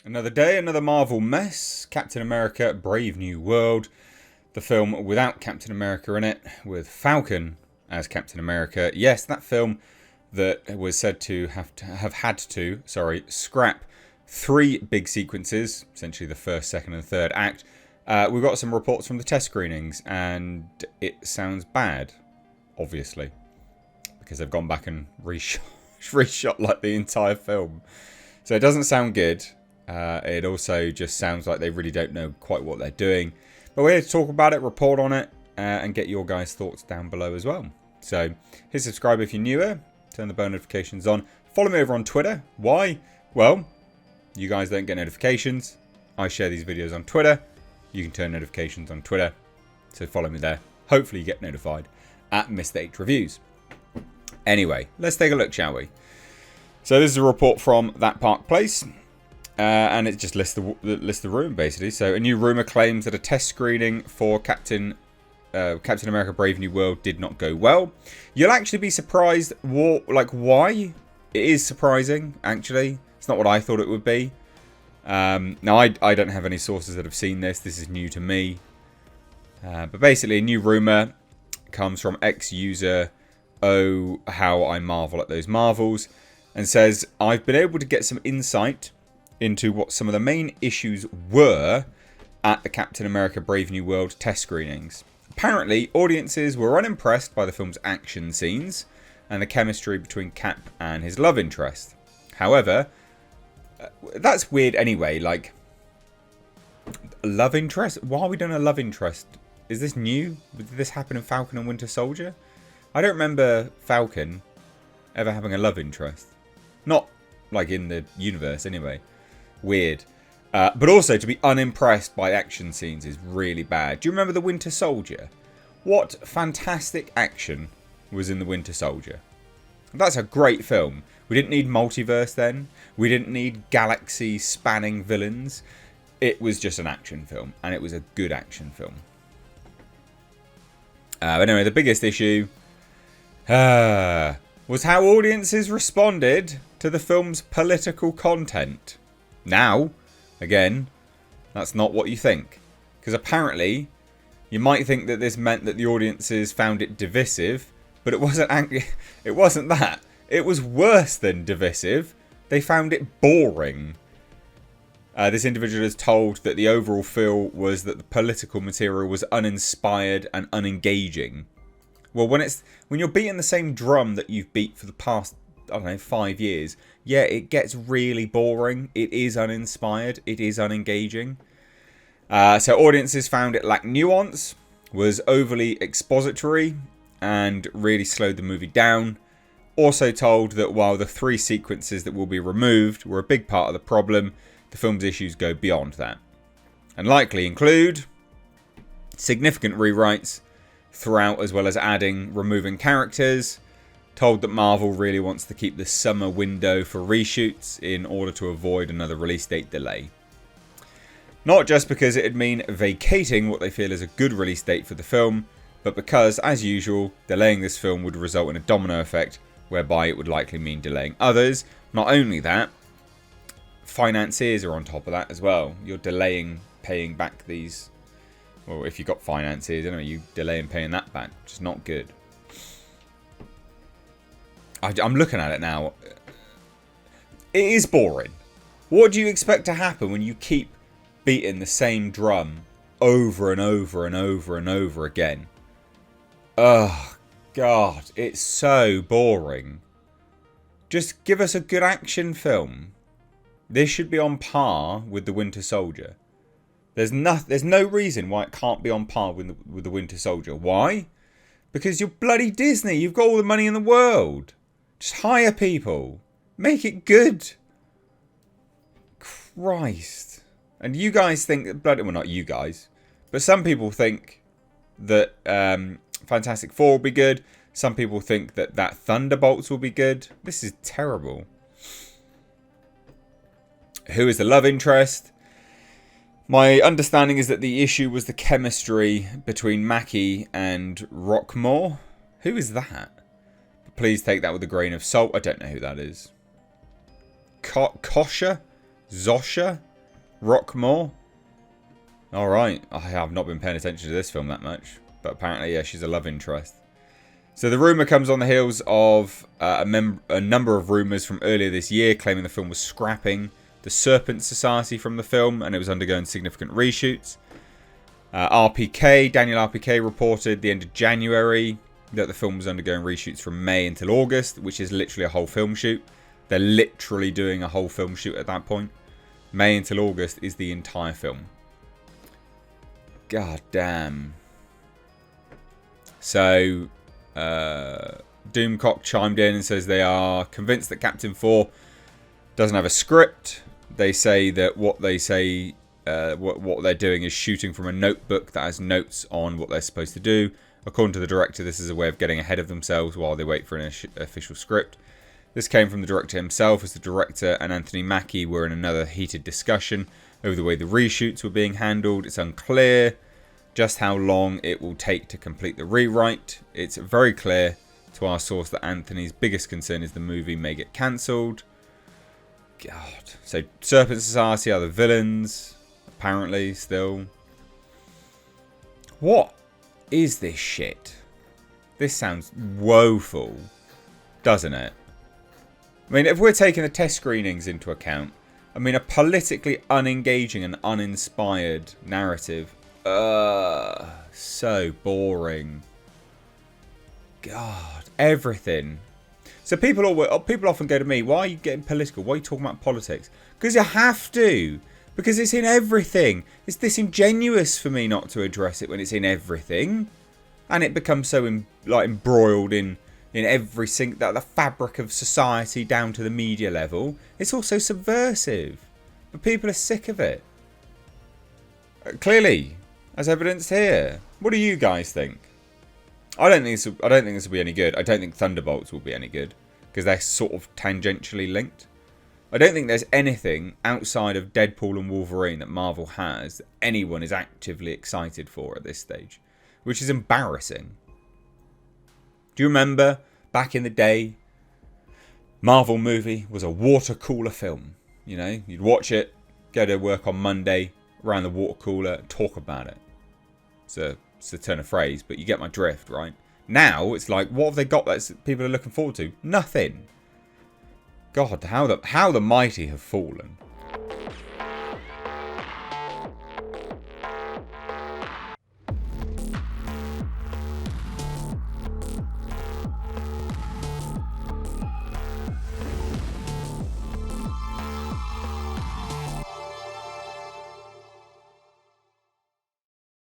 Another day, another Marvel mess. Captain America, Brave New World. The film without Captain America in it, with Falcon as Captain America. Yes, that film that was said to have had to scrap three big sequences, essentially the first, second, and third act. We've got some reports from the test screenings, and it sounds bad, obviously, because they've gone back and reshot like the entire film. So it doesn't sound good. It also just sounds like they really don't know quite what they're doing. But we're here to talk about it, report on it, and get your guys' thoughts down below as well. So hit subscribe if you're newer. Turn the bell notifications on. Follow me over on Twitter. Why? Well, you guys don't get notifications. I share these videos on Twitter. You can turn notifications on Twitter. So follow me there. Hopefully you get notified at Mr. H Reviews. Anyway, let's take a look, shall we? So this is a report from That Park Place. And it just lists the room, basically. So a new rumour claims that a test screening for Captain America Brave New World did not go well. You'll actually be surprised why. It is surprising, actually. It's not what I thought it would be. Now, I don't have any sources that have seen this. This is new to me. But basically, a new rumour comes from ex-user Oh How I Marvel at Those Marvels, and says, I've been able to get some insight into what some of the main issues were at the Captain America Brave New World test screenings. Apparently, audiences were unimpressed by the film's action scenes and the chemistry between Cap and his love interest. However, that's weird anyway, like, love interest? Why are we doing a love interest? Is this new? Did this happen in Falcon and Winter Soldier? I don't remember Falcon ever having a love interest. Not, like, in the universe anyway. Weird. But also, to be unimpressed by action scenes is really bad. Do you remember The Winter Soldier? What fantastic action was in The Winter Soldier? That's a great film. We didn't need multiverse then. We didn't need galaxy-spanning villains. It was just an action film, and it was a good action film. But anyway, the biggest issue was how audiences responded to the film's political content. Now, again, that's not what you think. Because apparently, you might think that this meant that the audiences found it divisive, but it wasn't that. It was worse than divisive. They found it boring. This individual is told that the overall feel was that the political material was uninspired and unengaging. Well, when you're beating the same drum that you've beat for the past, I don't know, 5 years, yeah, it gets really boring. It is uninspired. It is unengaging. So audiences found it lacked nuance, was overly expository, and really slowed the movie down. Also told that while the 3 sequences that will be removed were a big part of the problem, the film's issues go beyond that. And likely include significant rewrites throughout, as well as removing characters. Told that Marvel really wants to keep the summer window for reshoots in order to avoid another release date delay. Not just because it'd mean vacating what they feel is a good release date for the film, but because, as usual, delaying this film would result in a domino effect, whereby it would likely mean delaying others. Not only that, financiers are on top of that as well. You're delaying paying back these, well, if you've got financiers, you delay paying that back, which is not good. I'm looking at it now. It is boring. What do you expect to happen when you keep beating the same drum over and over and over and over again? Oh, God. It's so boring. Just give us a good action film. This should be on par with The Winter Soldier. There's no reason why it can't be on par with The Winter Soldier. Why? Because you're bloody Disney. You've got all the money in the world. Just hire people. Make it good. Christ. And you guys think... well, not you guys. But some people think that Fantastic Four will be good. Some people think that Thunderbolts will be good. This is terrible. Who is the love interest? My understanding is that the issue was the chemistry between Mackie and Rockmore. Who is that? Please take that with a grain of salt. I don't know who that is. Kosha? Zosha? Rockmore. Alright, I have not been paying attention to this film that much. But apparently, yeah, she's a love interest. So the rumour comes on the heels of a number of rumours from earlier this year claiming the film was scrapping the Serpent Society from the film and it was undergoing significant reshoots. Daniel RPK reported the end of January that the film was undergoing reshoots from May until August, which is literally a whole film shoot. They're literally doing a whole film shoot at that point. May until August is the entire film. God damn. So, Doomcock chimed in and says they are convinced that Captain 4 doesn't have a script. They say that what they're doing is shooting from a notebook that has notes on what they're supposed to do. According to the director, this is a way of getting ahead of themselves while they wait for an official script. This came from the director himself, as the director and Anthony Mackie were in another heated discussion over the way the reshoots were being handled. It's unclear just how long it will take to complete the rewrite. It's very clear to our source that Anthony's biggest concern is the movie may get cancelled. God. So Serpent Society are the villains, apparently, still. What is this shit? This sounds woeful, doesn't it? I mean, if we're taking the test screenings into account, I mean, a politically unengaging and uninspired narrative. So boring. God, everything. So people often go to me, why are you getting political? Why are you talking about politics? Because you have to. Because it's in everything. It's disingenuous for me not to address it when it's in everything. And it becomes so embroiled in every single, the fabric of society down to the media level. It's also subversive. But people are sick of it. Clearly, as evidenced here. What do you guys think? I don't think this will be any good. I don't think Thunderbolts will be any good. Because they're sort of tangentially linked. I don't think there's anything outside of Deadpool and Wolverine that Marvel has that anyone is actively excited for at this stage. Which is embarrassing. Do you remember back in the day, Marvel movie was a water cooler film? You know, you'd watch it, go to work on Monday, around the water cooler, talk about it. It's a turn of phrase, but you get my drift, right? Now, it's like, what have they got that people are looking forward to? Nothing. God, how the mighty have fallen.